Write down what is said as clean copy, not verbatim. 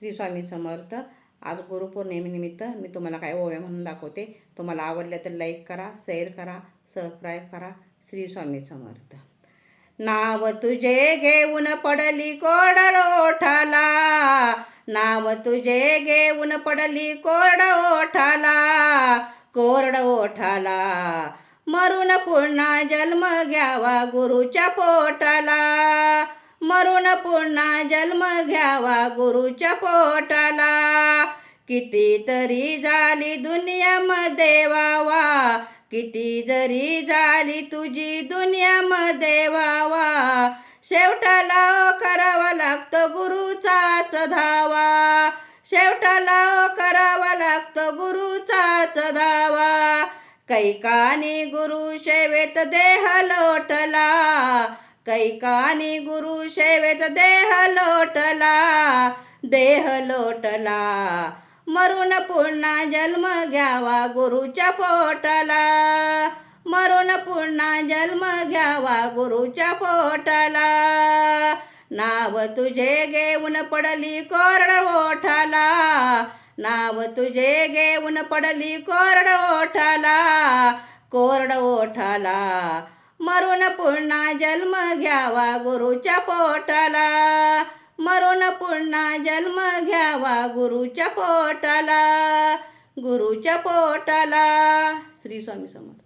श्री स्वामी समर्थ. आज गुरुपौर्णिमेनिमित्त मी तुम्हाला काय ओव्या म्हणून दाखवते. तुम्हाला आवडल्या तर लाईक करा, शेअर करा, सबस्क्राईब करा. श्री स्वामी समर्थ. नाव तुझे घेऊन पडली कोरड ओठाला, नाव तुझे घेऊन पडली कोरड ओठाला, कोरड ओठाला. मरून पुन्हा जन्म घ्यावा गुरुच्या पोटाला, मरून पुन्हा जन्म घ्यावा गुरुच्या पोटाला. कितीतरी झाली दुनियामध्ये वावा, किती जरी झाली तुझी दुनियामध्ये वावा, शेवटाला करावा लागतो गुरुचाच धावा, शेवटाला करावा लागतो गुरुचाच धावा. कैकानी गुरु सेवेत देह लोटला, कैकानी गुरु सेवेत देह लोटला, देह लोटला. मरून पुन्हा जन्म घ्यावा गुरुच्या पोटाला, मरून पुन्हा जन्म घ्यावा गुरुच्या पोटाला. नाव तुझे घेऊन पडली कोरड ओठाला, नाव तुझे घेऊन पडली कोरड ओठाला, कोरड ओठाला. मरून पुन्हा जन्म घ्यावा गुरुच्या पोटाला, मरून पुन्हा जन्म घ्यावा गुरुच्या पोटाला, गुरुच्या पोटाला. श्री स्वामी समर्थ.